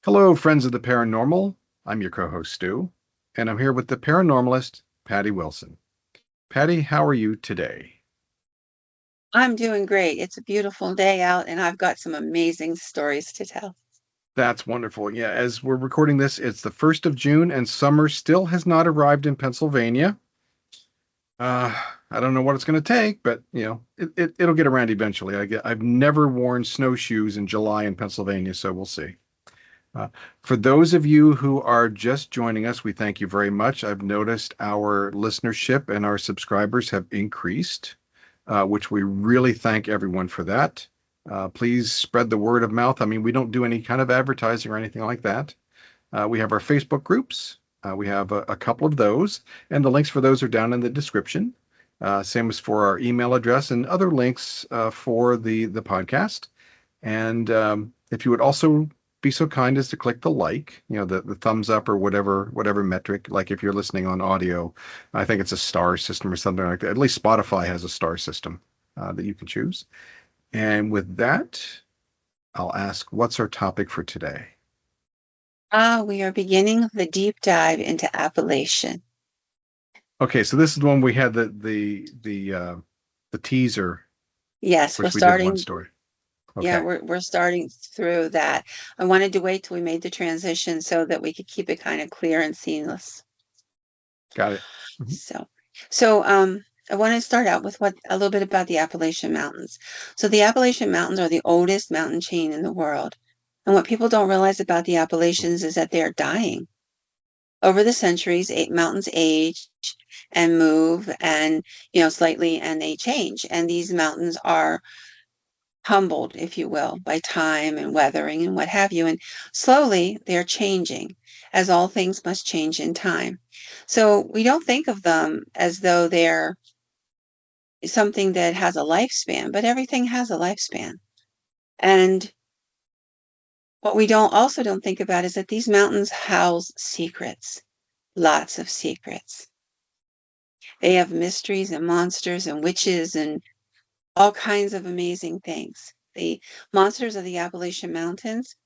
Hello, friends of the paranormal. I'm your co-host, Stu, and I'm here with the paranormalist, Patty Wilson. Patty, how are you today? I'm doing great. It's a beautiful day out, and I've got some amazing stories to tell. That's wonderful. Yeah, as we're recording this, it's the 1st of June, and summer still has not arrived in Pennsylvania. Uh, I don't know what it's going to take, but it'll get around eventually. I've never worn snowshoes in July in Pennsylvania, so we'll see. Uh, for those of you who are just joining us, we thank you very much. I've noticed our listenership and our subscribers have increased, which we really thank everyone for that. Please spread the word of mouth. I mean, we don't do any kind of advertising or anything like that. We have our Facebook groups. We have a couple of those, and the links for those are down in the description. Same as for our email address and other links for the podcast. And if you would also be so kind as to click the like, the thumbs up or whatever metric. Like if you're listening on audio, I think it's a star system or something like that. At least Spotify has a star system that you can choose. And with that, I'll ask, what's our topic for today? We are beginning the deep dive into Appalachian. Okay, so this is the one we had the teaser, Yes, we're which we did one starting. story. Yeah, Okay, we're starting through that. I wanted to wait till we made the transition so that we could keep it kind of clear and seamless. got it. Mhm. So, so I want to start out with a little bit about the Appalachian Mountains. So the Appalachian Mountains are the oldest mountain chain in the world. And what people don't realize about the Appalachians is that they are dying. Over the centuries, mountains age and move and, slightly, and they change. And these mountains are humbled, if you will, by time and weathering and what have you. And slowly they're changing, as all things must change in time. So we don't think of them as though they're something that has a lifespan, but everything has a lifespan. And what we don't think about is that these mountains house secrets, lots of secrets. They have mysteries and monsters and witches and all kinds of amazing things. The monsters of the Appalachian Mountains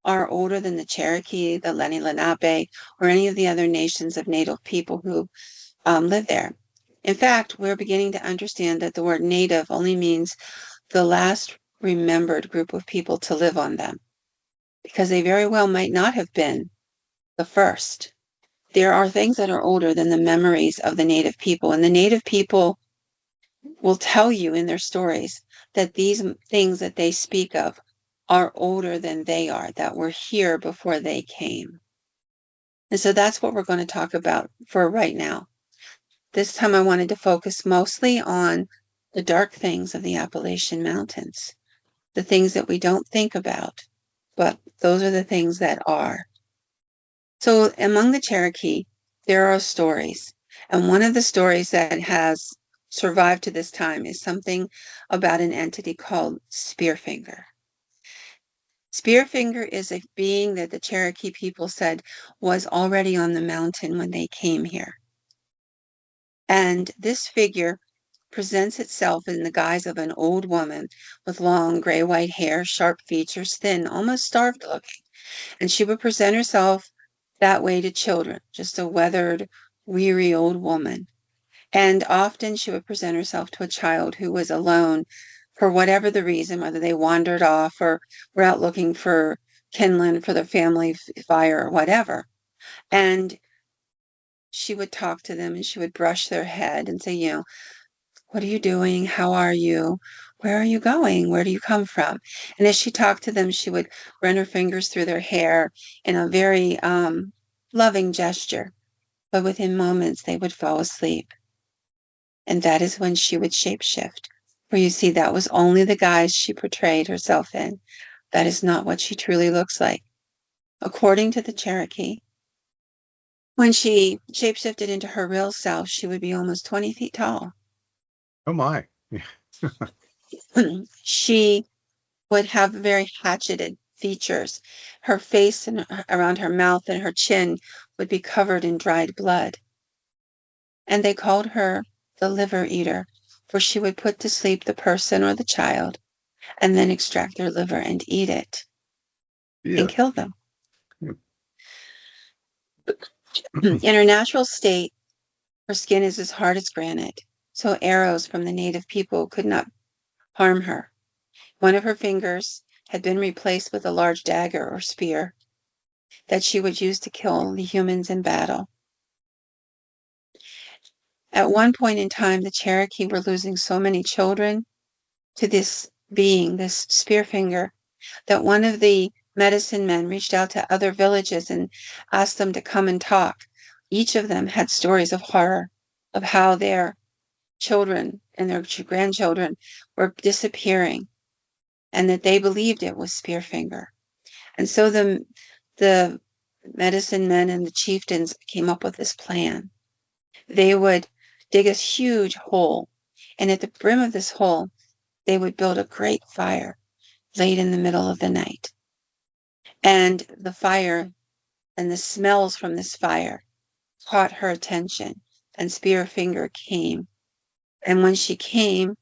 are older than the Cherokee, the Lenni Lenape, or any of the other nations of Native people who live there. In fact, we're beginning to understand that the word native only means the last remembered group of people to live on them, because they very well might not have been the first. There are things that are older than the memories of the Native people, and the Native people will tell you in their stories that these things that they speak of are older than they are, that were here before they came. And so that's what we're going to talk about for right now. This time I wanted to focus mostly on the dark things of the Appalachian Mountains, the things that we don't think about, but those are the things that are. So among the Cherokee, there are stories. And one of the stories that has survived to this time is something about an entity called Spearfinger. Spearfinger is a being that the Cherokee people said was already on the mountain when they came here. And this figure presents itself in the guise of an old woman with long gray-white hair, sharp features, thin, almost starved looking. And she would present herself that way to children, just a weathered, weary old woman. And often she would present herself to a child who was alone for whatever the reason, whether they wandered off or were out looking for kindling for the family fire or whatever. And she would talk to them and she would brush their head and say, what are you doing? How are you? Where are you going? Where do you come from? And as she talked to them, she would run her fingers through their hair in a very loving gesture. But within moments, they would fall asleep. And that is when she would shapeshift. For you see, that was only the guise she portrayed herself in. That is not what she truly looks like. According to the Cherokee, when she shapeshifted into her real self, she would be almost 20 feet tall. Oh my. She would have very hatcheted features. Her face and around her mouth and her chin would be covered in dried blood. And they called her the liver eater, for she would put to sleep the person or the child and then extract their liver and eat it and Yeah. kill them. In her natural state, her skin is as hard as granite, so arrows from the native people could not harm her. One of her fingers had been replaced with a large dagger or spear that she would use to kill the humans in battle. At one point in time, the Cherokee were losing so many children to this being, this spearfinger, that one of the medicine men reached out to other villages and asked them to come and talk. Each of them had stories of horror of how their children and their grandchildren were disappearing, and that they believed it was Spearfinger. And so the medicine men and the chieftains came up with this plan. They would dig a huge hole, and at the brim of this hole, they would build a great fire late in the middle of the night. And the fire and the smells from this fire caught her attention, and Spearfinger came. And when she came,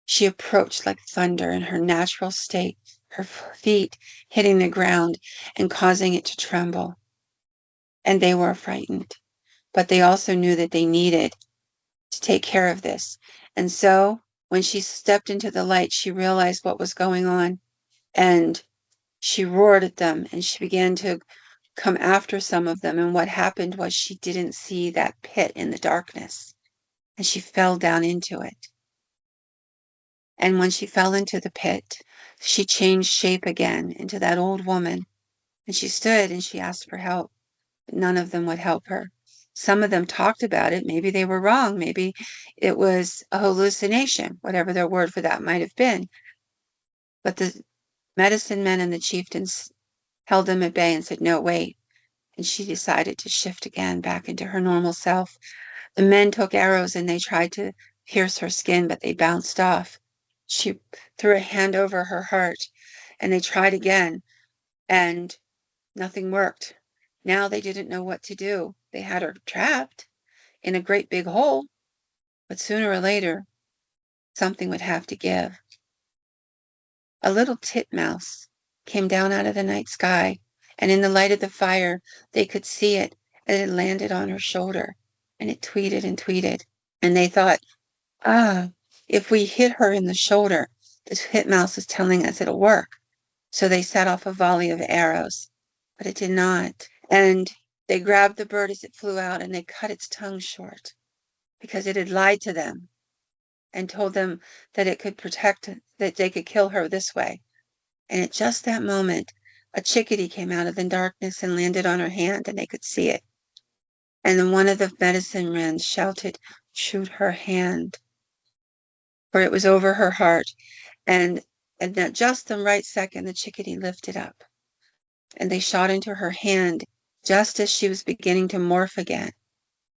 she approached like thunder in her natural state, her feet hitting the ground and causing it to tremble. And they were frightened, but they also knew that they needed to take care of this. And so when she stepped into the light, she realized what was going on, and she roared at them, and she began to come after some of them. And what happened was she didn't see that pit in the darkness, and she fell down into it. And when she fell into the pit, she changed shape again into that old woman. And she stood and she asked for help, but none of them would help her. Some of them talked about it. Maybe they were wrong. Maybe it was a hallucination, whatever their word for that might have been. But the medicine men and the chieftains held them at bay and said, no, wait. And she decided to shift again back into her normal self. The men took arrows and they tried to pierce her skin, but they bounced off. She threw a hand over her heart, and they tried again, and nothing worked. Now they didn't know what to do. They had her trapped in a great big hole, but sooner or later, something would have to give. A little titmouse came down out of the night sky, and in the light of the fire, they could see it, and it landed on her shoulder, and it tweeted and tweeted. And they thought, if we hit her in the shoulder, the titmouse is telling us it'll work. So they set off a volley of arrows, but it did not. And they grabbed the bird as it flew out and they cut its tongue short because it had lied to them and told them that it could protect, that they could kill her this way. And at just that moment, a chickadee came out of the darkness and landed on her hand, and they could see it. And then one of the medicine men shouted, shoot her hand, for it was over her heart. And at just the right second, the chickadee lifted up, and they shot into her hand just as she was beginning to morph again.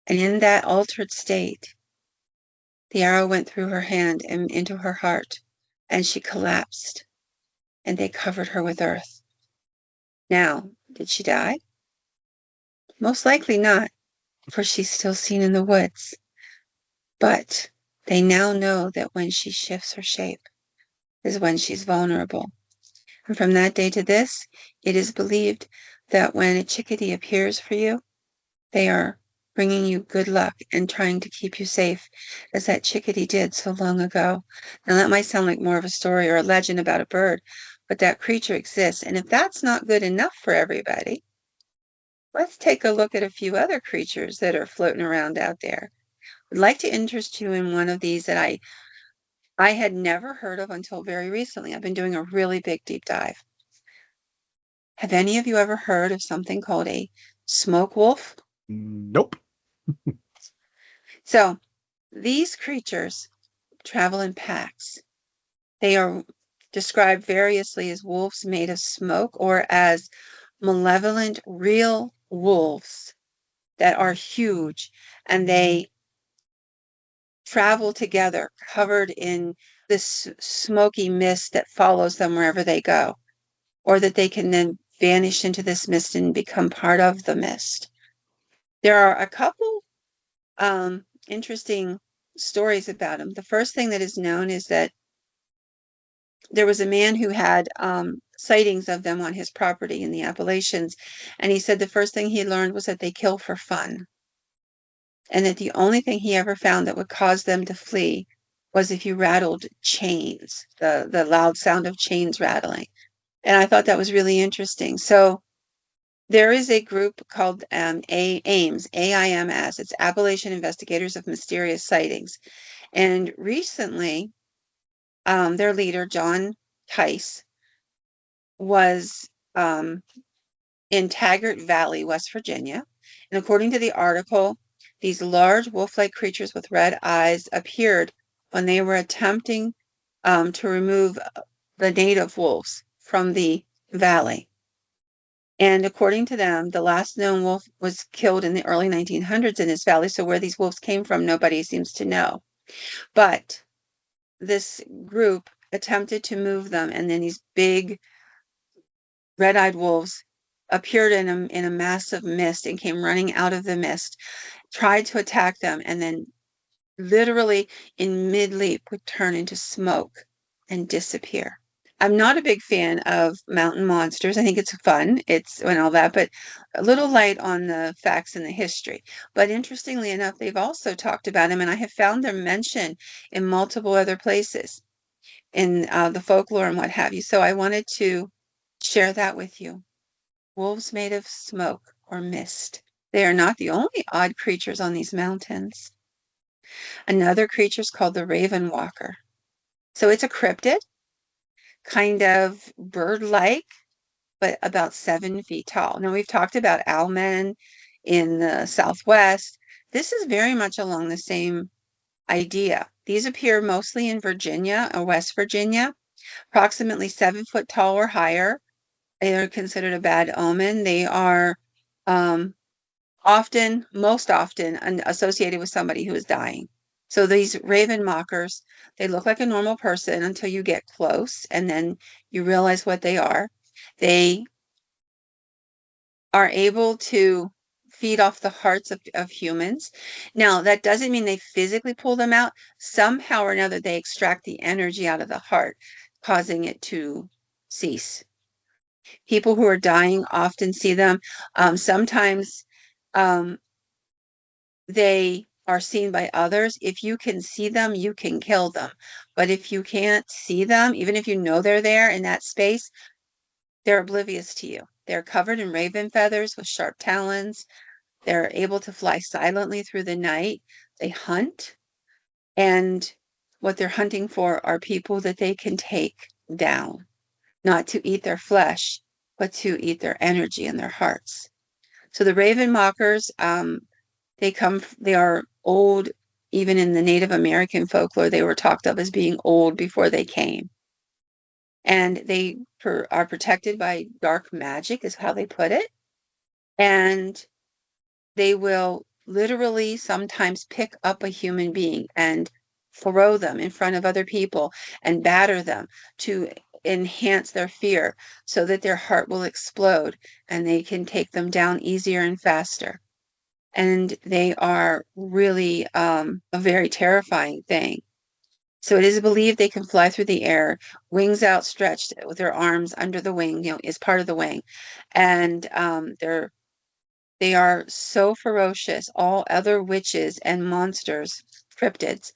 And in that altered state, the arrow went through her hand and into her heart, and she collapsed, and they covered her with earth. Now, did she die? Most likely not, for she's still seen in the woods. But they now know that when she shifts her shape is when she's vulnerable. And from that day to this, it is believed that when a chickadee appears for you, they are bringing you good luck and trying to keep you safe, as that chickadee did so long ago. Now, that might sound like more of a story or a legend about a bird, but that creature exists. And if that's not good enough for everybody, let's take a look at a few other creatures that are floating around out there. I'd like to interest you in one of these that I had never heard of until very recently. I've been doing a really big deep dive. Have any of you ever heard of something called a smoke wolf? Nope. So these creatures travel in packs. They are described variously as wolves made of smoke or as malevolent real wolves that are huge, and they travel together covered in this smoky mist that follows them wherever they go, or that they can then vanish into this mist and become part of the mist. There are a couple interesting stories about them. The first thing that is known is that there was a man who had sightings of them on his property in the Appalachians, and he said the first thing he learned was that they kill for fun, and that the only thing he ever found that would cause them to flee was if you rattled chains, the loud sound of chains rattling. And I thought that was really interesting. So there is a group called AIMS, AIMS. It's Appalachian Investigators of Mysterious Sightings. And recently, their leader, John Tice, was in Taggart Valley, West Virginia. And according to the article, these large wolf-like creatures with red eyes appeared when they were attempting to remove the native wolves from the valley. And according to them, the last known wolf was killed in the early 1900s in this valley. So where these wolves came from, nobody seems to know. But this group attempted to move them, and then these big red-eyed wolves appeared in a massive mist and came running out of the mist, tried to attack them, and then literally in mid-leap would turn into smoke and disappear. I'm not a big fan of mountain monsters. I think it's fun, it's and all that, but a little light on the facts and the history. But interestingly enough, they've also talked about them, and I have found them mentioned in multiple other places in the folklore and what have you. So I wanted to share that with you. Wolves made of smoke or mist. They are not the only odd creatures on these mountains. Another creature is called the raven walker. So it's a cryptid, kind of bird-like, but about 7 feet tall. Now, we've talked about owlmen in the Southwest. This is very much along the same idea. These appear mostly in Virginia or West Virginia, approximately 7 foot tall or higher. They are considered a bad omen. They are most often associated with somebody who is dying. So these raven mockers, they look like a normal person until you get close, and then you realize what they are. They are able to feed off the hearts of humans. Now, that doesn't mean they physically pull them out. Somehow or another, they extract the energy out of the heart, causing it to cease. People who are dying often see them. Sometimes they are seen by others. If you can see them, you can kill them. But if you can't see them, even if you know they're there in that space, they're oblivious to you. They're covered in raven feathers with sharp talons. They're able to fly silently through the night. They hunt. And what they're hunting for are people that they can take down, not to eat their flesh, but to eat their energy and their hearts. So the raven mockers, they are old. Even in the Native American folklore, they were talked of as being old before they came. And they are protected by dark magic, is how they put it. And they will literally sometimes pick up a human being and throw them in front of other people and batter them to enhance their fear so that their heart will explode and they can take them down easier and faster. And they are really a very terrifying thing. So it is believed they can fly through the air, wings outstretched with their arms under the wing, is part of the wing. And they are so ferocious, all other witches and monsters, cryptids,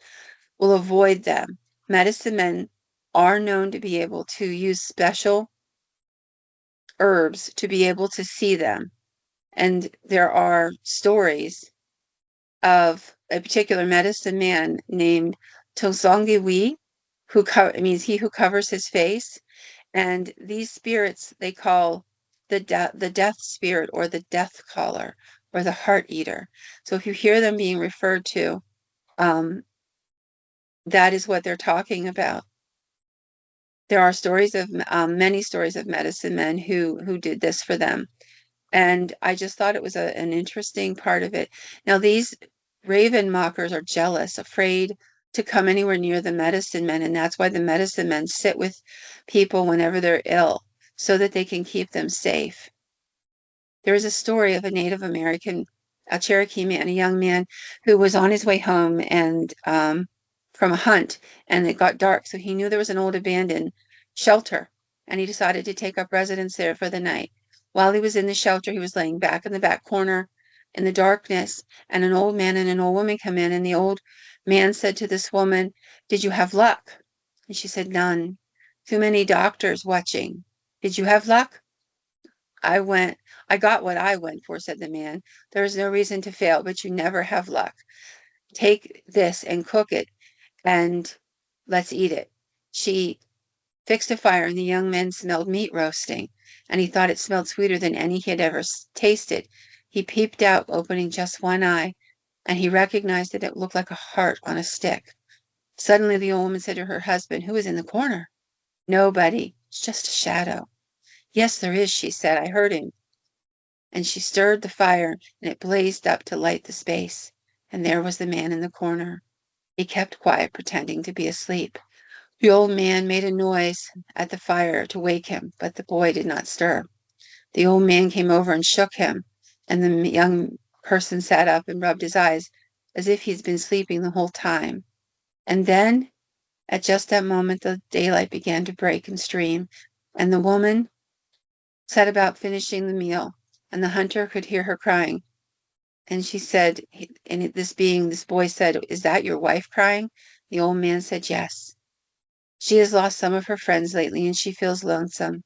will avoid them. Medicine men are known to be able to use special herbs to be able to see them. And there are stories of a particular medicine man named Tozongiwi, who means he who covers his face. And these spirits they call the death spirit, or the death caller, or the heart eater. So if you hear them being referred to, that is what they're talking about. There are stories of many stories of medicine men who did this for them. And I just thought it was an interesting part of it. Now, these raven mockers are jealous, afraid to come anywhere near the medicine men, and that's why the medicine men sit with people whenever they're ill, so that they can keep them safe. There is a story of a Native American, a Cherokee man, a young man who was on his way home and from a hunt, and it got dark, so he knew there was an old abandoned shelter, and he decided to take up residence there for the night. While he was in the shelter, he was laying back in the back corner in the darkness, and an old man and an old woman come in, and the old man said to this woman, "Did you have luck?" And she said, "None. Too many doctors watching. Did you have luck?" I got what I went for," said the man. "There is no reason to fail, but you never have luck. Take this and cook it, and let's eat it." She fixed a fire, and the young man smelled meat roasting, and he thought it smelled sweeter than any he had ever tasted. He peeped out, opening just one eye, and he recognized that it looked like a heart on a stick. Suddenly the old woman said to her husband, "Who is in the corner?" "Nobody. It's just a shadow." "Yes, there is," she said. "I heard him." And she stirred the fire, and it blazed up to light the space. And there was the man in the corner. He kept quiet, pretending to be asleep. The old man made a noise at the fire to wake him, but the boy did not stir. The old man came over and shook him, and the young person sat up and rubbed his eyes as if he'd been sleeping the whole time. And then, at just that moment, the daylight began to break and stream, and the woman set about finishing the meal, and the hunter could hear her crying. And she said, and this boy said, "Is that your wife crying?" The old man said, "Yes. She has lost some of her friends lately, and she feels lonesome."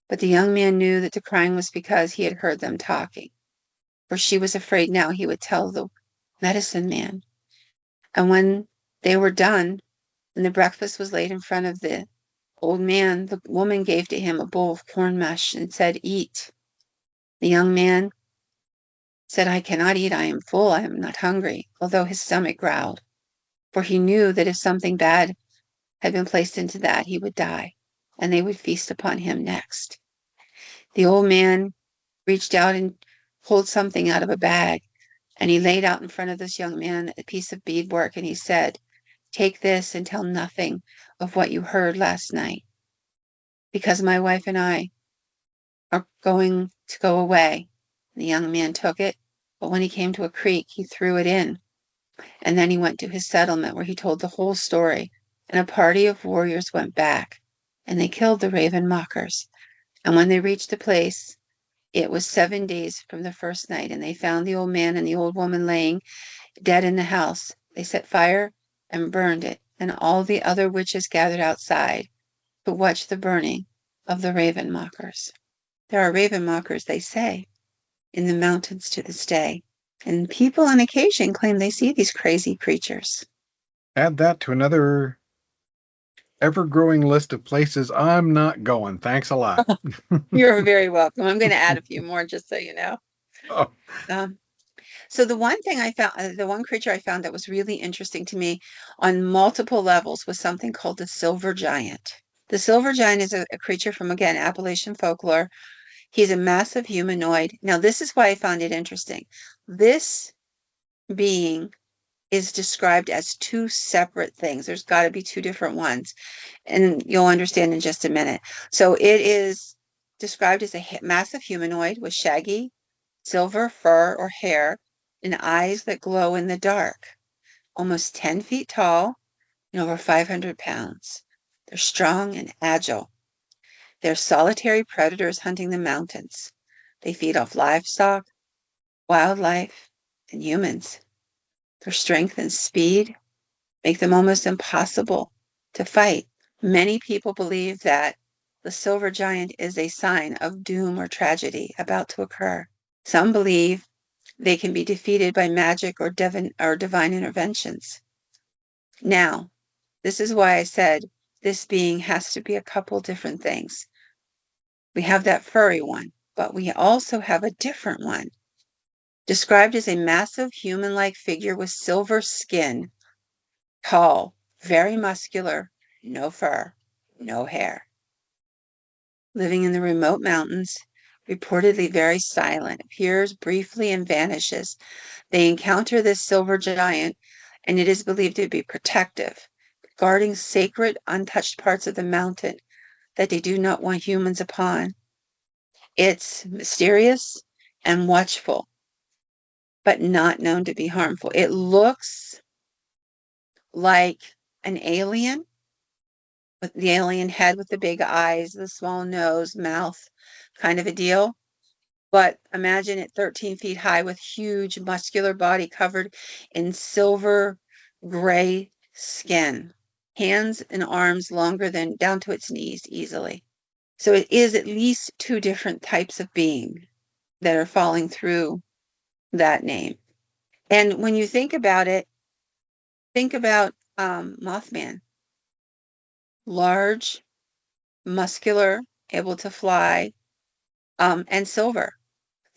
But the young man knew that the crying was because he had heard them talking, for she was afraid now he would tell the medicine man. And when they were done, and the breakfast was laid in front of the old man, the woman gave to him a bowl of corn mush and said, "Eat." The young man said, "I cannot eat. I am full. I am not hungry," although his stomach growled, for he knew that if something bad had been placed into that, he would die, and they would feast upon him next. The old man reached out and pulled something out of a bag, and he laid out in front of this young man a piece of beadwork, and he said, "Take this and tell nothing of what you heard last night, because my wife and I are going to go away." The young man took it, but when he came to a creek, he threw it in, and then he went to his settlement where he told the whole story, and a party of warriors went back, and they killed the raven mockers. And when they reached the place, it was 7 days from the first night, and they found the old man and the old woman laying dead in the house. They set fire and burned it, and all the other witches gathered outside to watch the burning of the raven mockers. There are raven mockers, they say, in the mountains to this day, and people on occasion claim they see these crazy creatures. Add that to another ever-growing list of places I'm not going. Thanks a lot. You're very welcome. I'm going to add a few more just so you know. Oh, So the one thing I found, the one creature I found that was really interesting to me on multiple levels was something called the silver giant. The silver giant is a creature from, again, Appalachian folklore. He's a massive humanoid. Now, this is why I found it interesting. This being is described as two separate things. There's got to be two different ones, and you'll understand in just a minute. So it is described as a massive humanoid with shaggy silver fur or hair and eyes that glow in the dark, almost 10 feet tall and over 500 pounds. They're strong and agile. They're solitary predators hunting the mountains. They feed off livestock, wildlife, and humans. Their strength and speed make them almost impossible to fight. Many people believe that the silver giant is a sign of doom or tragedy about to occur. Some believe they can be defeated by magic or divine interventions. Now, this is why I said this being has to be a couple different things. We have that furry one, but we also have a different one, described as a massive human-like figure with silver skin, tall, very muscular, no fur, no hair. Living in the remote mountains, reportedly very silent, appears briefly and vanishes. They encounter this silver giant, and it is believed to be protective, guarding sacred, untouched parts of the mountain that they do not want humans upon. It's mysterious and watchful, but not known to be harmful. It looks like an alien, with the alien head with the big eyes, the small nose, mouth, kind of a deal. But imagine it 13 feet high with huge muscular body covered in silver gray skin, hands and arms longer than down to its knees easily. So it is at least two different types of being that are falling through that name. And when you think about it, think about Mothman, large, muscular, able to fly, and silver.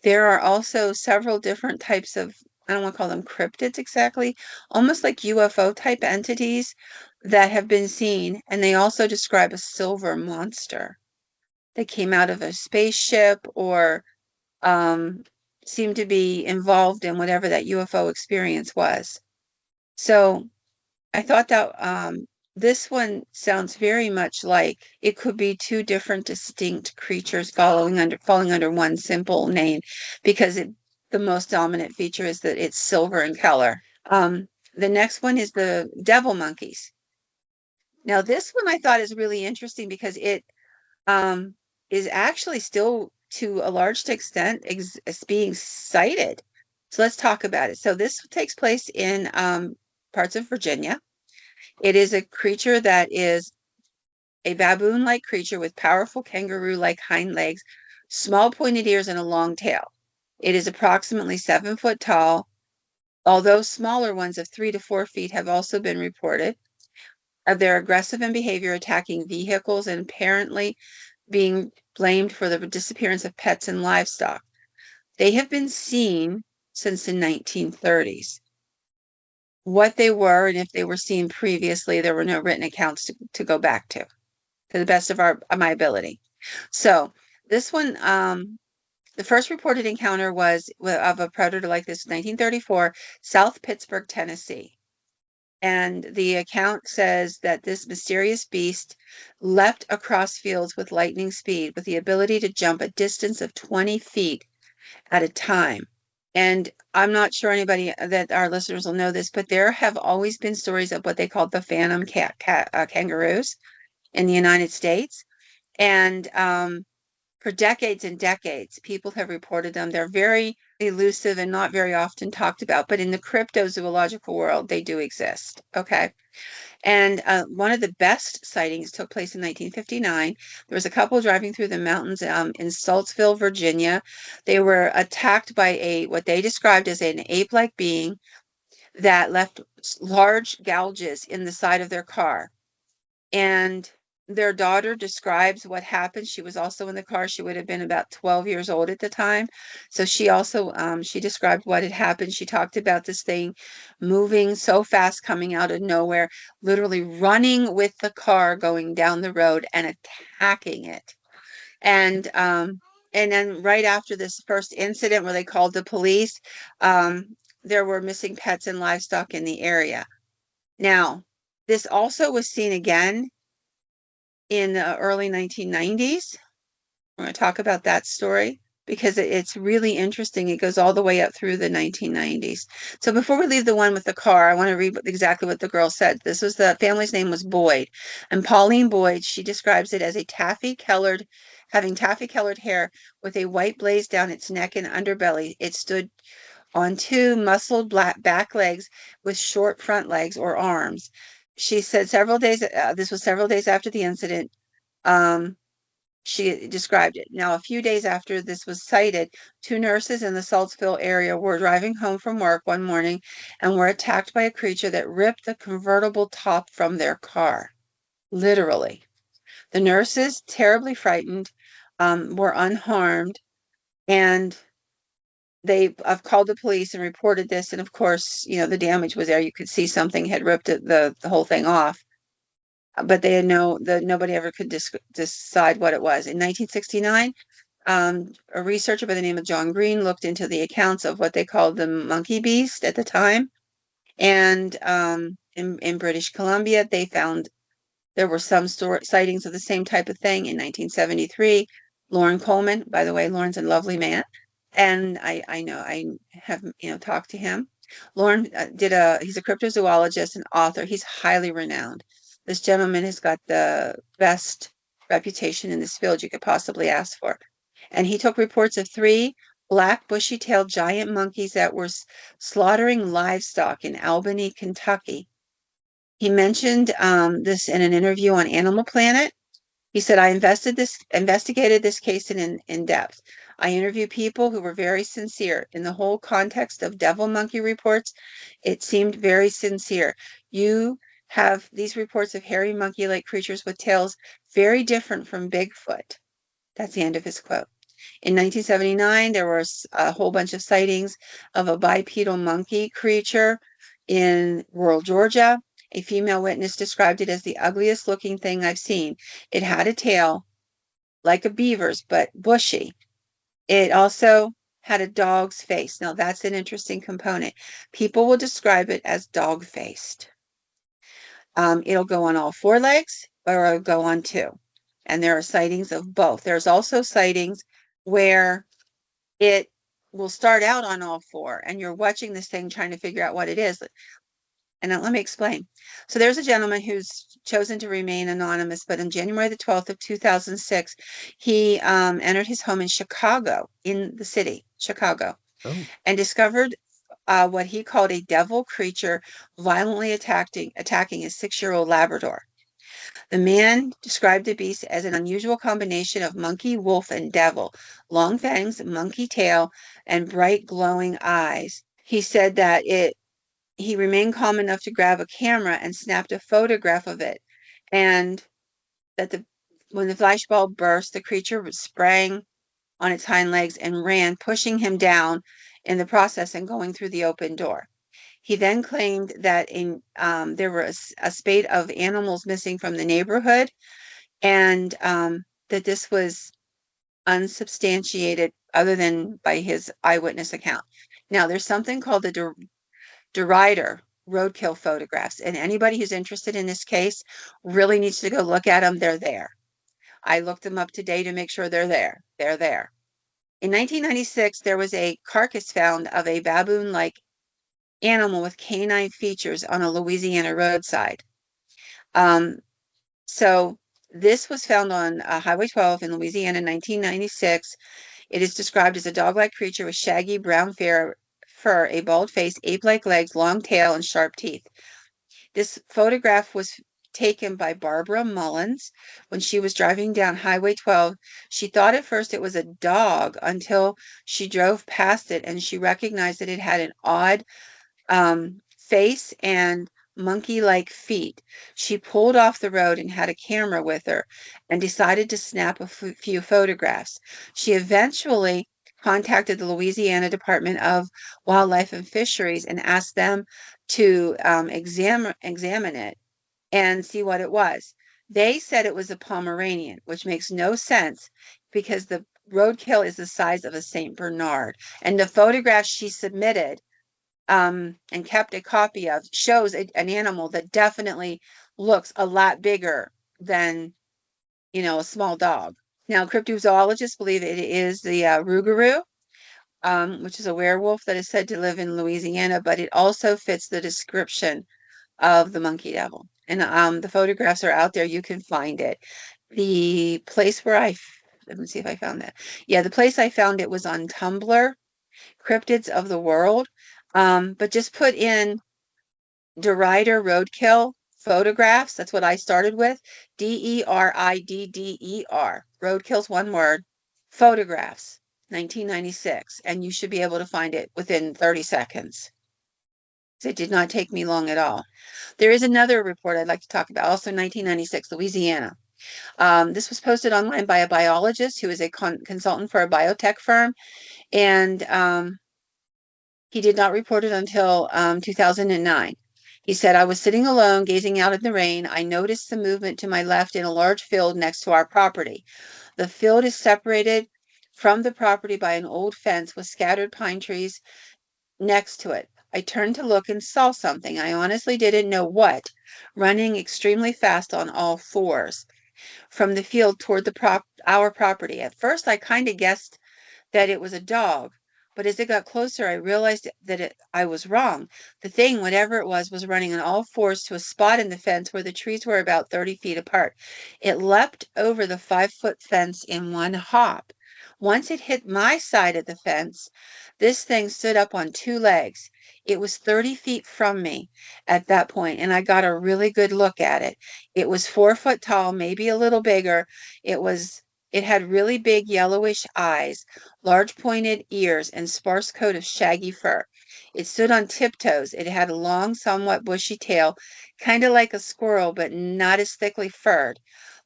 There are also several different types of, I don't want to call them cryptids exactly, almost like UFO type entities that have been seen. And they also describe a silver monster that came out of a spaceship or seemed to be involved in whatever that UFO experience was. So I thought that this one sounds very much like it could be two different distinct creatures falling under one simple name, because the most dominant feature is that it's silver in color. The next one is the devil monkeys. Now, this one I thought is really interesting because it is actually still to a large extent is being cited. So let's talk about it. So this takes place in parts of Virginia. It is a creature that is a baboon-like creature with powerful kangaroo-like hind legs, small pointed ears, and a long tail. It is approximately 7 foot tall, although smaller ones of 3 to 4 feet have also been reported. They're aggressive in behavior, attacking vehicles, and apparently being blamed for the disappearance of pets and livestock. They have been seen since the 1930s. What they were and if they were seen previously, there were no written accounts to go back to the best of my ability. So this one, the first reported encounter was of a predator like this in 1934, South Pittsburgh, Tennessee. And the account says that this mysterious beast leapt across fields with lightning speed, with the ability to jump a distance of 20 feet at a time. And I'm not sure anybody that our listeners will know this, but there have always been stories of what they called the phantom kangaroos in the United States. And for decades and decades, people have reported them. They're very elusive and not very often talked about, but in the cryptozoological world, they do exist. Okay. And one of the best sightings took place in 1959. There was a couple driving through the mountains in Saltsville, Virginia. They were attacked by what they described as an ape-like being that left large gouges in the side of their car. And their daughter describes what happened. She was also in the car. She would have been about 12 years old at the time. So she also, she described what had happened. She talked about this thing moving so fast, coming out of nowhere, literally running with the car going down the road and attacking it. And then right after this first incident where they called the police, there were missing pets and livestock in the area. Now, this also was seen again in the early 1990s. We're going to talk about that story because it's really interesting. It goes all the way up through the 1990s. So before we leave the one with the car, I want to read exactly what the girl said. This was the family's name was Boyd. And Pauline Boyd, she describes it as having taffy-colored hair with a white blaze down its neck and underbelly. It stood on two muscled back legs with short front legs or arms. She said this was several days after the incident. She described it. Now, a few days after this was sighted, two nurses in the Saltsville area were driving home from work one morning and were attacked by a creature that ripped the convertible top from their car. Literally. The nurses, terribly frightened, were unharmed, and they have called the police and reported this. And of course, the damage was there. You could see something had ripped the whole thing off. But they had nobody ever could decide what it was. In 1969, a researcher by the name of John Green looked into the accounts of what they called the monkey beast at the time. And in British Columbia, they found there were some sightings of the same type of thing. In 1973, Lauren Coleman, by the way, Lauren's a lovely man. And I know I have talked to him. Lauren he's a cryptozoologist and author. He's highly renowned. This gentleman has got the best reputation in this field you could possibly ask for. And he took reports of 3 black bushy-tailed giant monkeys that were slaughtering livestock in Albany, Kentucky. He mentioned this in an interview on Animal Planet. He said, I investigated this case in depth. I interviewed people who were very sincere. In the whole context of devil monkey reports, it seemed very sincere. You have these reports of hairy monkey-like creatures with tails very different from Bigfoot. That's the end of his quote. In 1979, there was a whole bunch of sightings of a bipedal monkey creature in rural Georgia. A female witness described it as the ugliest looking thing I've seen. It had a tail like a beaver's, but bushy. It also had a dog's face. Now, that's an interesting component. People will describe it as dog-faced. It'll go on all 4 legs, or it'll go on 2. And there are sightings of both. There's also sightings where it will start out on all 4, and you're watching this thing trying to figure out what it is. And let me explain. So there's a gentleman who's chosen to remain anonymous, but on January the 12th of 2006, he entered his home in Chicago, in the city, Chicago, and discovered what he called a devil creature violently attacking his 6-year-old Labrador. The man described the beast as an unusual combination of monkey, wolf, and devil, long fangs, monkey tail, and bright glowing eyes. He said that he remained calm enough to grab a camera and snapped a photograph of it, and that when the flashbulb burst, the creature sprang on its hind legs and ran, pushing him down in the process and going through the open door. He then claimed that there was a spate of animals missing from the neighborhood, and that this was unsubstantiated other than by his eyewitness account. Now, there's something called the derider roadkill photographs, and anybody who's interested in this case really needs to go look at them. They're there. I looked them up today to make sure they're there. They're there. In 1996, there was a carcass found of a baboon-like animal with canine features on a Louisiana roadside. So this was found on Highway 12 in Louisiana in 1996. It is described as a dog-like creature with shaggy brown fur, a bald face, ape-like legs, long tail, and sharp teeth. This photograph was taken by Barbara Mullins when she was driving down Highway 12. She thought at first it was a dog until she drove past it, and she recognized that it had an odd face and monkey-like feet. She pulled off the road and had a camera with her and decided to snap a few photographs. She eventually contacted the Louisiana Department of Wildlife and Fisheries and asked them to examine it and see what it was. They said it was a Pomeranian, which makes no sense because the roadkill is the size of a Saint Bernard. And the photograph she submitted and kept a copy of shows an animal that definitely looks a lot bigger than, a small dog. Now, cryptozoologists believe it is the rougarou, which is a werewolf that is said to live in Louisiana, but it also fits the description of the monkey devil. And the photographs are out there. You can find it. The place where let me see if I found that. Yeah, the place I found it was on Tumblr, Cryptids of the World. But just put in derider roadkill photographs. That's what I started with. DERIDDER. Roadkill's one word. Photographs. 1996. And you should be able to find it within 30 seconds. It did not take me long at all. There is another report I'd like to talk about, also 1996, Louisiana. This was posted online by a biologist who is a consultant for a biotech firm, and he did not report it until 2009. He said, I was sitting alone, gazing out at the rain. I noticed the movement to my left in a large field next to our property. The field is separated from the property by an old fence with scattered pine trees next to it. I turned to look and saw something. I honestly didn't know what, running extremely fast on all 4s from the field toward our property. At first, I kind of guessed that it was a dog, But as it got closer, I realized that I was wrong. The thing, whatever it was running on all fours to a spot in the fence where the trees were about 30 feet apart. It leapt over the 5-foot fence in one hop. Once it hit my side of the fence, this thing stood up on 2 legs. It was 30 feet from me at that point, and I got a really good look at it. It was 4 foot tall, maybe a little bigger. It had really big yellowish eyes, large pointed ears, and sparse coat of shaggy fur. It stood on tiptoes. It had a long, somewhat bushy tail, kind of like a squirrel, but not as thickly furred.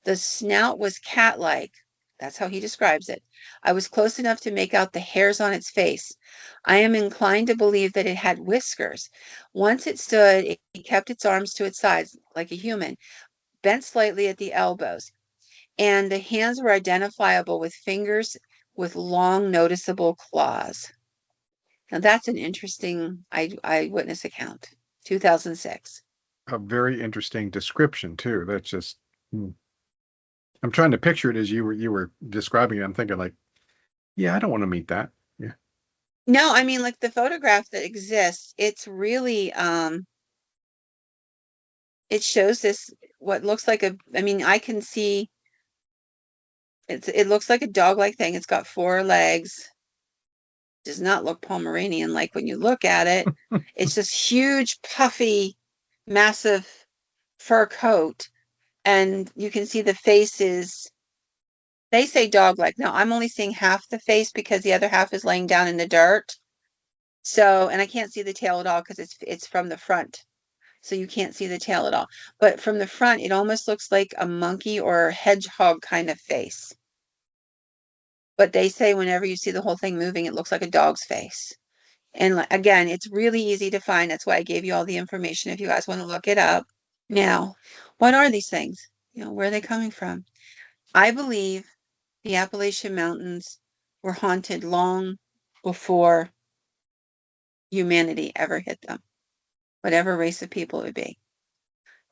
The snout was cat-like. That's how he describes it. I was close enough to make out the hairs on its face. I am inclined to believe that it had whiskers. Once it stood, it kept its arms to its sides, like a human, bent slightly at the elbows, and the hands were identifiable with fingers with long, noticeable claws. Now that's an interesting eyewitness account. 2006. A very interesting description too. That's just, I'm trying to picture it as you were describing it. I'm thinking like, yeah, I don't want to meet that. Yeah. No, I mean like the photograph that exists, it's really it shows this what looks like I can see it looks like a dog-like thing. It's got 4 legs. Does not look Pomeranian like when you look at it. It's this huge, puffy, massive fur coat, and you can see the face is, they say dog-like. Now, I'm only seeing half the face because the other half is laying down in the dirt. So, and I can't see the tail at all because it's from the front. So you can't see the tail at all. But from the front, it almost looks like a monkey or hedgehog kind of face. But they say whenever you see the whole thing moving, it looks like a dog's face. And again, it's really easy to find. That's why I gave you all the information if you guys want to look it up. Now, what are these things? Where are they coming from? I believe the Appalachian Mountains were haunted long before humanity ever hit them, whatever race of people it would be.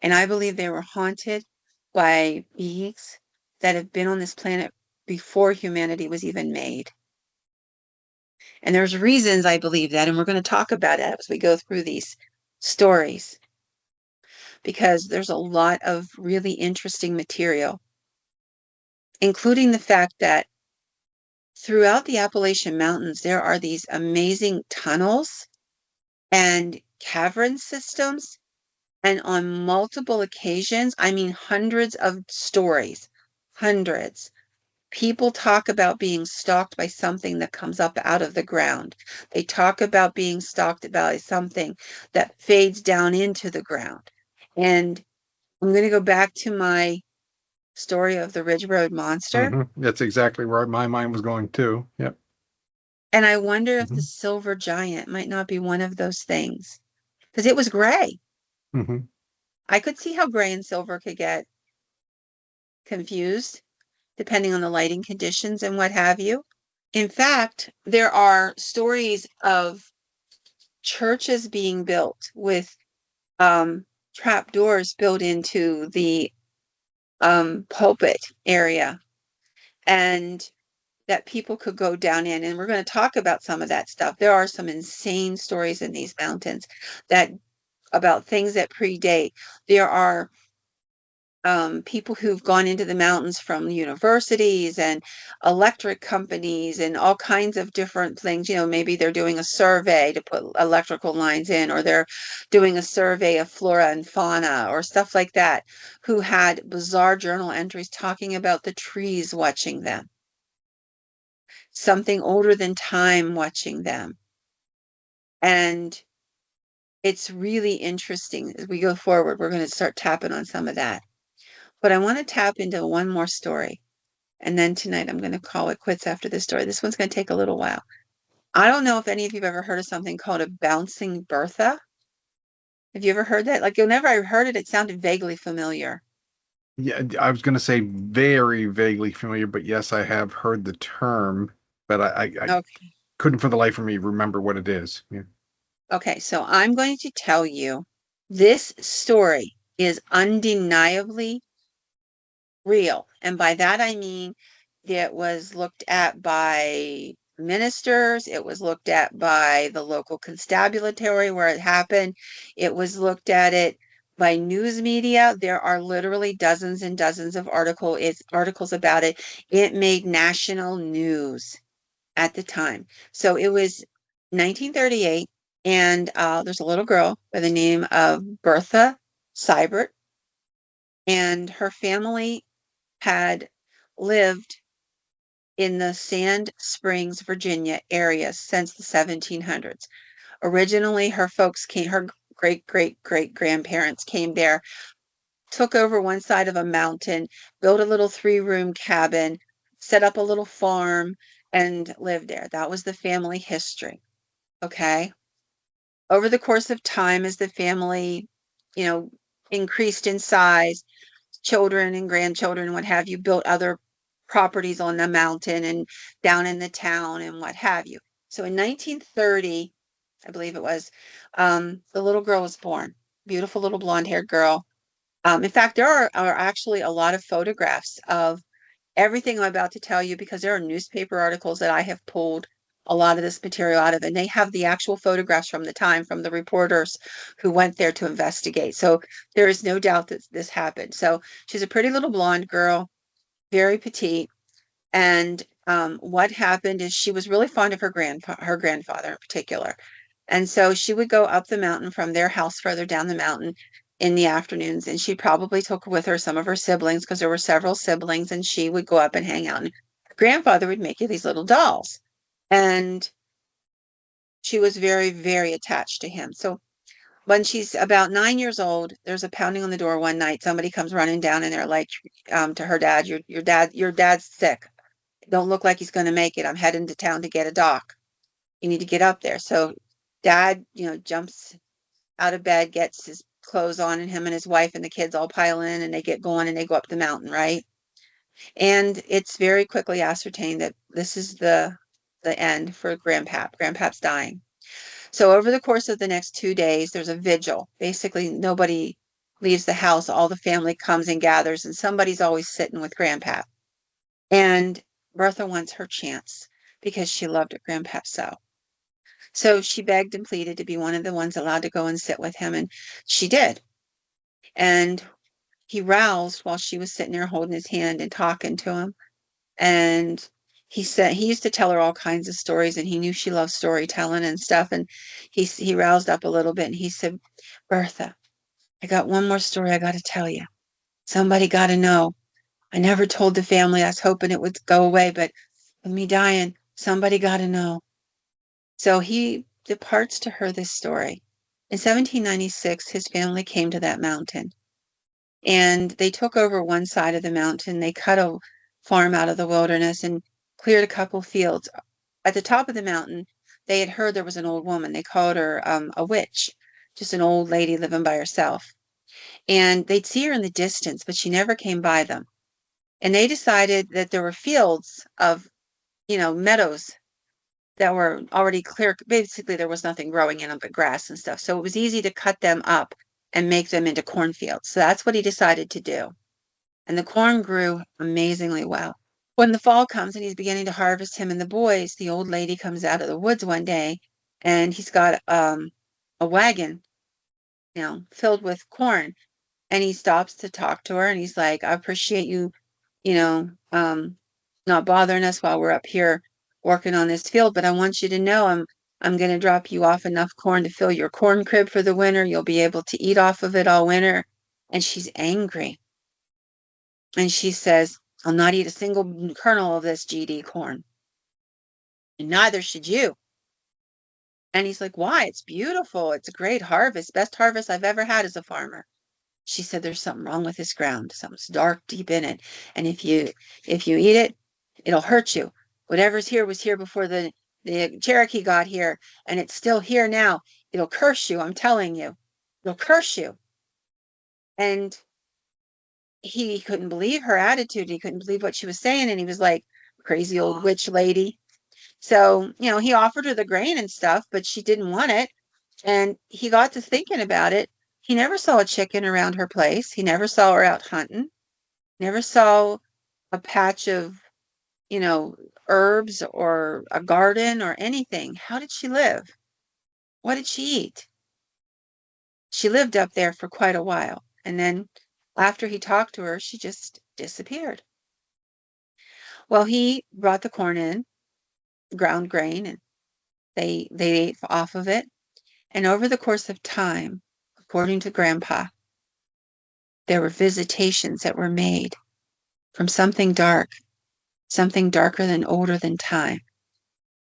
And I believe they were haunted by beings that have been on this planet before humanity was even made. And there's reasons I believe that, and we're going to talk about it as we go through these stories, because there's a lot of really interesting material, including the fact that throughout the Appalachian Mountains, there are these amazing tunnels and cavern systems. And on multiple occasions, I mean, hundreds of stories, hundreds. People talk about being stalked by something that comes up out of the ground. They talk about being stalked by something that fades down into the ground. And I'm going to go back to my story of the Ridge Road Monster. That's exactly where my mind was going too. Yep. And I wonder if the silver giant might not be one of those things, because it was gray. I could see how gray and silver could get confused depending on the lighting conditions and what have you. In fact, there are stories of churches being built with trap doors built into the pulpit area, and that people could go down in. And we're going to talk about some of that stuff. There are some insane stories in these mountains about things that predate. There are people who've gone into the mountains from universities and electric companies and all kinds of different things. Maybe they're doing a survey to put electrical lines in, or they're doing a survey of flora and fauna or stuff like that, who had bizarre journal entries talking about the trees watching them, something older than time watching them. And it's really interesting. As we go forward, we're going to start tapping on some of that. But I want to tap into one more story. And then tonight I'm going to call it quits after this story. This one's going to take a little while. I don't know if any of you have ever heard of something called a bouncing Bertha. Have you ever heard that? Like, whenever I heard it, it sounded vaguely familiar. Yeah, I was going to say very vaguely familiar, but yes, I have heard the term, but I Okay. couldn't for the life of me remember what it is. Yeah. Okay, so I'm going to tell you this story is undeniably real. And by that I mean it was looked at by ministers. It was looked at by the local constabulary where it happened. It was looked at it by news media. There are literally dozens and dozens of articles about it. It made national news at the time. So it was 1938, and there's a little girl by the name of Bertha Seibert, and her family had lived in the Sand Springs, Virginia area since the 1700s. Originally, her folks came, her great great great grandparents came there, took over one side of a mountain, built a little 3-room cabin, set up a little farm, and lived there. That was the family history. Okay. Over the course of time, as the family, you know, increased in size, children and grandchildren, what have you, built other properties on the mountain and down in the town and what have you. So in 1930, I believe it was, the little girl was born. Beautiful little blonde-haired girl. In fact, there are actually a lot of photographs of everything I'm about to tell you because there are newspaper articles that I have pulled a lot of this material out of, and they have the actual photographs from the time from the reporters who went there to investigate. So there is no doubt that this happened. So she's a pretty little blonde girl, very petite, and what happened is she was really fond of her grandfather in particular. And so she would go up the mountain from their house further down the mountain in the afternoons, and she probably took with her some of her siblings because there were several siblings, and she would go up and hang out. And her grandfather would make you these little dolls, and she was very, very attached to him. So when she's about 9 years old, there's a pounding on the door one night. Somebody comes running down, and they're like, to her dad, your dad's sick. Don't look like he's going to make it. I'm heading to town to get a doc. You need to get up there. So dad, jumps out of bed, gets his clothes on, and him and his wife and the kids all pile in, and they get going and they go up the mountain, right? And it's very quickly ascertained that this is the end for Grandpap. Grandpap's dying. So over the course of the next 2 days, there's a vigil. Basically, nobody leaves the house. All the family comes and gathers, and somebody's always sitting with Grandpap. And Bertha wants her chance because she loved her Grandpap so. So she begged and pleaded to be one of the ones allowed to go and sit with him, and she did. And he roused while she was sitting there holding his hand and talking to him. And he said he used to tell her all kinds of stories, and he knew she loved storytelling and stuff. And he roused up a little bit, and he said, Bertha, I got one more story I got to tell you. Somebody got to know. I never told the family. I was hoping it would go away, but with me dying, somebody got to know. So he departs to her this story. In 1796, his family came to that mountain, and they took over one side of the mountain. They cut a farm out of the wilderness and cleared a couple fields. At the top of the mountain, they had heard there was an old woman. They called her a witch, just an old lady living by herself. And they'd see her in the distance, but she never came by them. And they decided that there were fields of, meadows that were already clear. Basically, there was nothing growing in them but grass and stuff. So it was easy to cut them up and make them into cornfields. So that's what he decided to do. And the corn grew amazingly well. When the fall comes and he's beginning to harvest him and the boys, the old lady comes out of the woods one day, and he's got a wagon, filled with corn. And he stops to talk to her, and he's like, I appreciate you, you know, um, not bothering us while we're up here working on this field, but I want you to know I'm going to drop you off enough corn to fill your corn crib for the winter. You'll be able to eat off of it all winter. And she's angry. And she says, I'll not eat a single kernel of this GD corn. And neither should you. And he's like, why? It's beautiful. It's a great harvest. Best harvest I've ever had as a farmer. She said, there's something wrong with this ground. Something's dark deep in it. And if you eat it, it'll hurt you. Whatever's here was here before the Cherokee got here, and it's still here now. It'll curse you. I'm telling you, it'll curse you. And he couldn't believe her attitude. He couldn't believe what she was saying. And he was like, crazy old witch lady. So, he offered her the grain and stuff, but she didn't want it. And he got to thinking about it. He never saw a chicken around her place. He never saw her out hunting. Never saw a patch of, herbs or a garden or anything. How did she live? What did she eat? She lived up there for quite a while. And then after he talked to her, she just disappeared. Well, he brought the corn in, ground grain, and they ate off of it. And over the course of time, according to Grandpa, there were visitations that were made from something dark, something darker than older than time,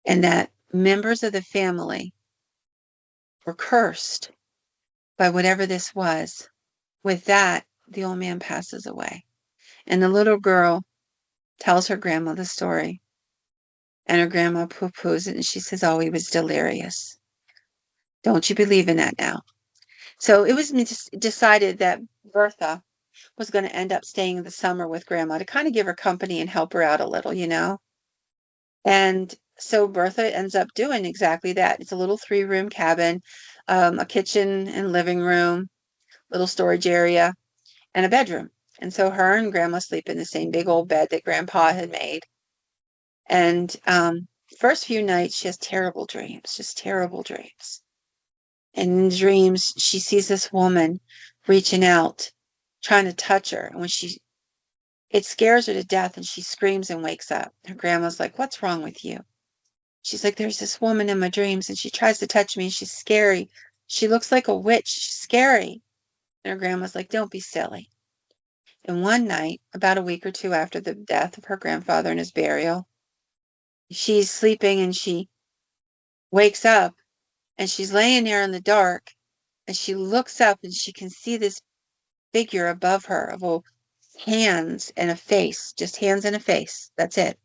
and that members of the family were cursed by whatever this was. With that, the old man passes away. And the little girl tells her grandma the story. And her grandma poo-poos it, and she says, oh, he was delirious. Don't you believe in that now? So it was decided that Bertha was going to end up staying the summer with grandma to kind of give her company and help her out a little, you know? And so Bertha ends up doing exactly that. It's a little 3-room cabin, a kitchen and living room, little storage area, and a bedroom. And so her and grandma sleep in the same big old bed that grandpa had made. And first few nights, she has terrible dreams, just terrible dreams. And in dreams, she sees this woman reaching out, trying to touch her. And it scares her to death, and she screams and wakes up. Her grandma's like, what's wrong with you? She's like, there's this woman in my dreams, and she tries to touch me, and she's scary. She looks like a witch. She's scary. And her grandma's like, don't be silly. And one night, about a week or two after the death of her grandfather and his burial, she's sleeping and she wakes up and she's laying there in the dark and she looks up and she can see this figure above her of hands and a face, just hands and a face. That's it.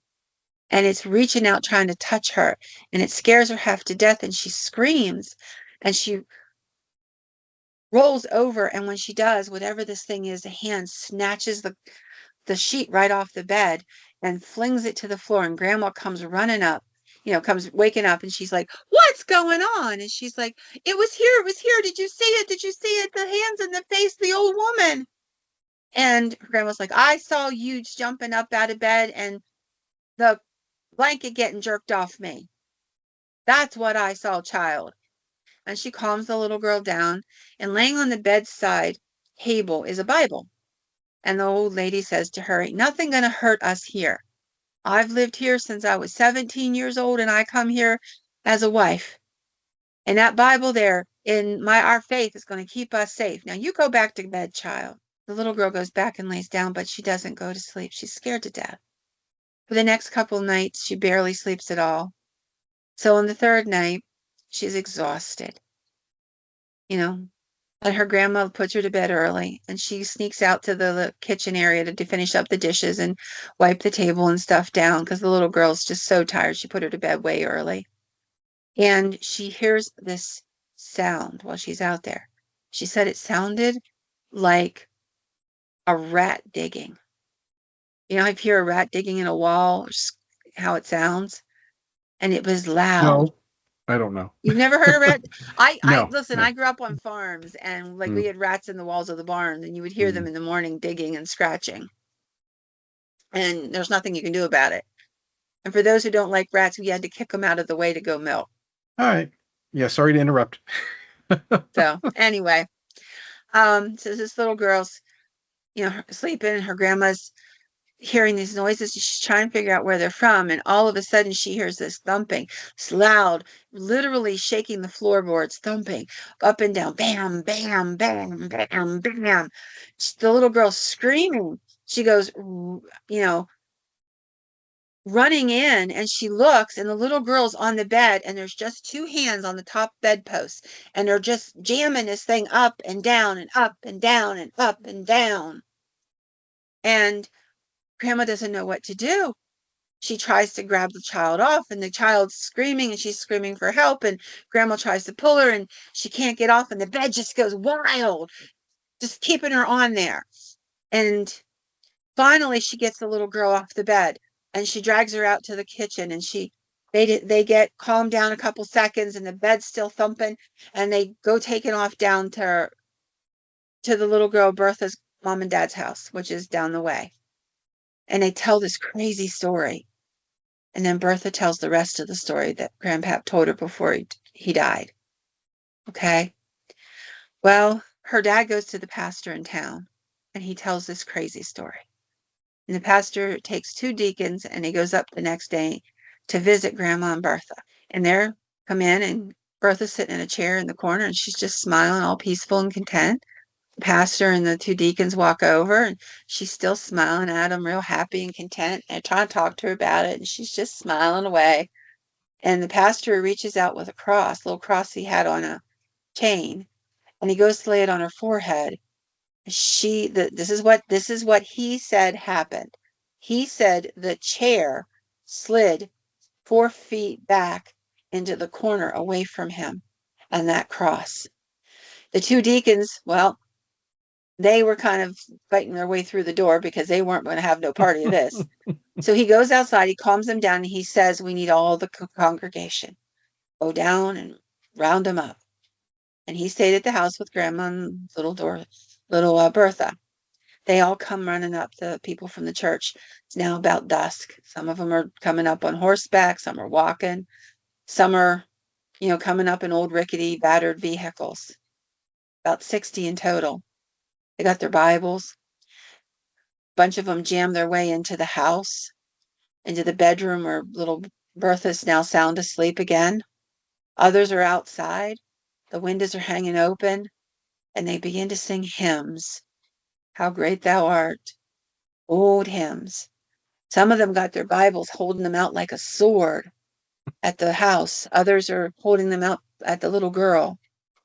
And it's reaching out, trying to touch her, and it scares her half to death, and she screams and she rolls over. And when she does, whatever this thing is, the hand snatches the sheet right off the bed and flings it to the floor. And grandma comes running up, comes waking up, and she's like, what's going on? And she's like, it was here. Did you see it? Did you see it? The hands and the face, the old woman. And her grandma's like, I saw you jumping up out of bed and the blanket getting jerked off me. That's what I saw, child. And she calms the little girl down, and laying on the bedside table is a Bible. And the old lady says to her, ain't nothing going to hurt us here. I've lived here since I was 17 years old, and I come here as a wife. And that Bible there in our faith is going to keep us safe. Now you go back to bed, child. The little girl goes back and lays down, but she doesn't go to sleep. She's scared to death. For the next couple of nights, she barely sleeps at all. So on the third night, she's exhausted. And her grandma puts her to bed early, and she sneaks out to the kitchen area to finish up the dishes and wipe the table and stuff down because the little girl's just so tired. She put her to bed way early. And she hears this sound while she's out there. She said it sounded like a rat digging. If you hear a rat digging in a wall, how it sounds, and it was loud. No, I don't know. You've never heard of rat? No, Listen, no. I grew up on farms, and we had rats in the walls of the barn, and you would hear them in the morning digging and scratching. And there's nothing you can do about it. And for those who don't like rats, we had to kick them out of the way to go milk. All right. Yeah, sorry to interrupt. So anyway, so this little girl's, sleeping, and her grandma's hearing these noises. She's trying to figure out where they're from, and all of a sudden she hears this thumping. It's loud, literally shaking the floorboards, thumping up and down, bam, bam, bam, bam, bam. The little girl's screaming. She goes, running in, and she looks, and the little girl's on the bed, and there's just 2 hands on the top bedpost, and they're just jamming this thing up and down and up and down and up and down. And grandma doesn't know what to do. She tries to grab the child off, and the child's screaming, and she's screaming for help, and grandma tries to pull her, and she can't get off, and the bed just goes wild, just keeping her on there. And finally she gets the little girl off the bed, and she drags her out to the kitchen, and they get calmed down a couple seconds, and the bed's still thumping, and they go taking off down to the little girl Bertha's mom and dad's house, which is down the way. And they tell this crazy story And then Bertha tells the rest of the story that Grandpap told her before he died. Okay? Well, her dad goes to the pastor in town, and he tells this crazy story. And the pastor takes 2 deacons, and he goes up the next day to visit Grandma and Bertha. And they're come in, and Bertha's sitting in a chair in the corner, and she's just smiling, all peaceful and content. The pastor and the 2 deacons walk over, and she's still smiling at them, real happy and content. And trying to talk to her about it, and she's just smiling away. And the pastor reaches out with a cross, little cross he had on a chain, and he goes to lay it on her forehead. This is what he said happened. He said the chair slid 4 feet back into the corner away from him on that cross. The 2 deacons, well, they were kind of fighting their way through the door because they weren't going to have no party of this. So he goes outside, he calms them down, and he says, we need all the congregation. Go down and round them up. And he stayed at the house with Grandma and little Bertha. They all come running up, the people from the church. It's now about dusk. Some of them are coming up on horseback. Some are walking. Some are, coming up in old rickety, battered vehicles. About 60 in total. They got their Bibles. A bunch of them jam their way into the house, into the bedroom where little Bertha's now sound asleep again. Others are outside. The windows are hanging open, and they begin to sing hymns. How great thou art. Old hymns. Some of them got their Bibles, holding them out like a sword at the house. Others are holding them out at the little girl.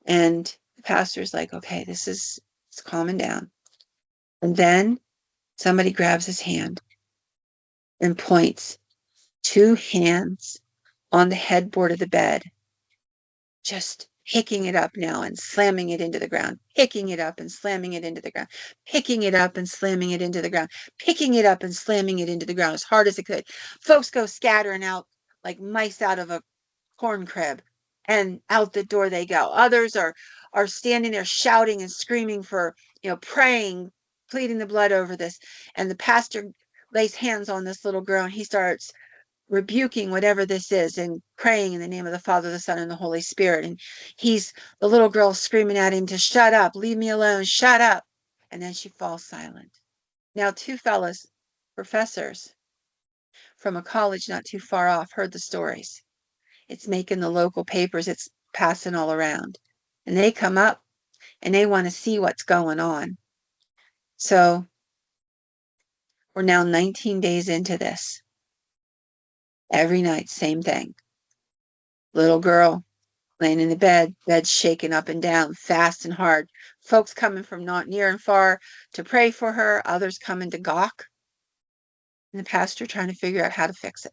And the pastor's like, okay, it's calming down. And then somebody grabs his hand and points 2 hands on the headboard of the bed, just picking it up now and slamming it into the ground, picking it up and slamming it into the ground, picking it up and slamming it into the ground, picking it up and slamming it into the ground as hard as it could. Folks go scattering out like mice out of a corn crib, and out the door they go. Others are standing there shouting and screaming for, praying, pleading the blood over this. And the pastor lays hands on this little girl, and he starts rebuking whatever this is and praying in the name of the Father, the Son, and the Holy Spirit. And the little girl screaming at him to shut up, leave me alone, shut up. And then she falls silent. Now, 2 fellows, professors from a college not too far off, heard the stories. It's making the local papers, it's passing all around. And they come up and they want to see what's going on. So we're now 19 days into this. Every night, same thing. Little girl laying in the bed shaking up and down, fast and hard. Folks coming from not near and far to pray for her, others coming to gawk. And the pastor trying to figure out how to fix it.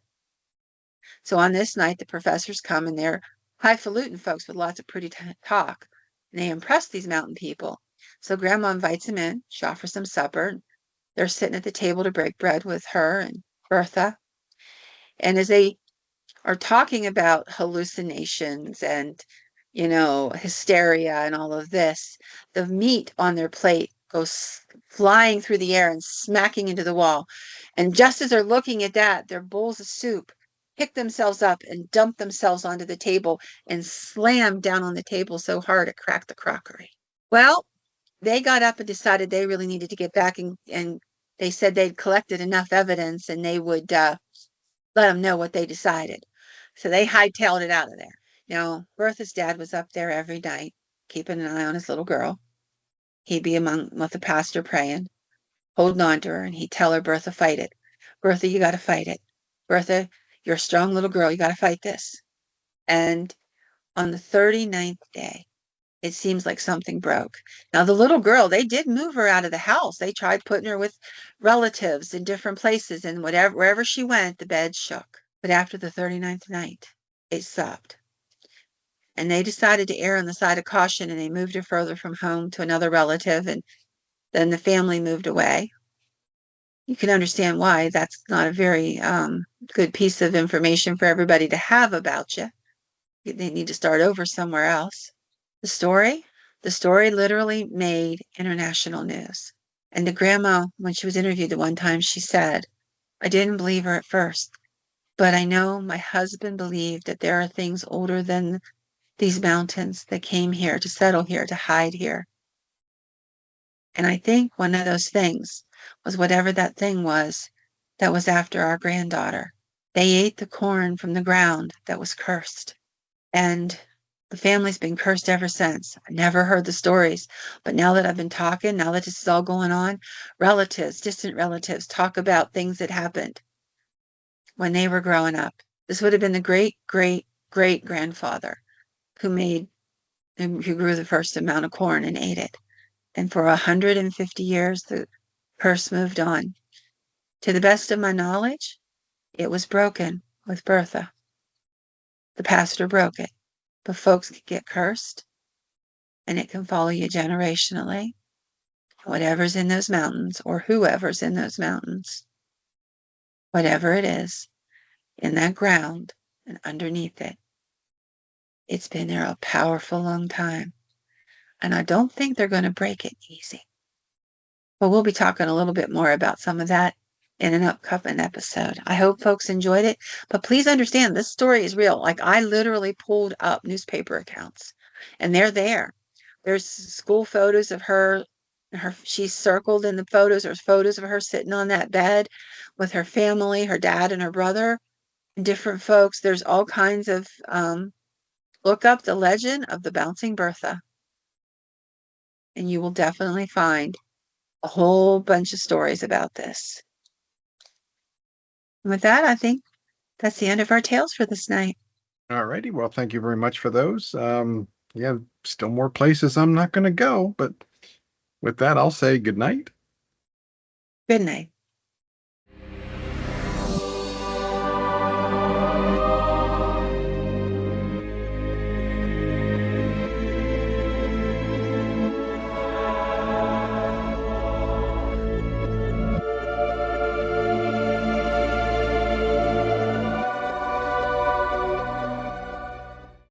So on this night, the professors come, and they're highfalutin folks with lots of pretty talk. And they impress these mountain people. So Grandma invites them in. She offers them supper. And they're sitting at the table to break bread with her and Bertha. And as they are talking about hallucinations and, hysteria and all of this, the meat on their plate goes flying through the air and smacking into the wall. And just as they're looking at that, their bowls of soup pick themselves up and dump themselves onto the table and slam down on the table so hard it cracked the crockery. Well, they got up and decided they really needed to get back, and they said they'd collected enough evidence and they would let them know what they decided. So they hightailed it out of there. Now, Bertha's dad was up there every night, keeping an eye on his little girl. He'd be with the pastor praying, holding on to her, and he'd tell her, Bertha, fight it. Bertha, you got to fight it. Bertha, you're a strong little girl. You got to fight this. And on the 39th day, it seems like something broke. Now, the little girl, they did move her out of the house. They tried putting her with relatives in different places, and wherever she went, the bed shook. But after the 39th night, it stopped. And they decided to err on the side of caution, and they moved her further from home to another relative, and then the family moved away. You can understand why. That's not a very good piece of information for everybody to have about you. They need to start over somewhere else. The story literally made international news. And to Grandma, when she was interviewed the one time, she said, I didn't believe her at first. But I know my husband believed that there are things older than these mountains that came here to settle here, to hide here. And I think one of those things was whatever that thing was that was after our granddaughter. They ate the corn from the ground that was cursed. And the family's been cursed ever since. I never heard the stories. But now that I've been talking, now that this is all going on, relatives, distant relatives, talk about things that happened when they were growing up. This would have been the great, great, great grandfather who grew the first amount of corn and ate it. And for 150 years, the curse moved on. To the best of my knowledge, it was broken with Bertha. The pastor broke it. But folks can get cursed, and it can follow you generationally. Whatever's in those mountains, or whoever's in those mountains, whatever it is, in that ground and underneath it, it's been there a powerful long time. And I don't think they're going to break it easy. But we'll be talking a little bit more about some of that in an upcoming episode. I hope folks enjoyed it. But please understand, this story is real. Like, I literally pulled up newspaper accounts, and they're there. There's school photos of her. She's circled in the photos. There's photos of her sitting on that bed with her family, her dad and her brother, and different folks. There's all kinds of, look up the legend of the Bouncing Bertha, and you will definitely find a whole bunch of stories about this. And with that, I think that's the end of our tales for this night. All righty. Well, thank you very much for those. Yeah, still more places I'm not going to go, but with that, I'll say good night. Good night.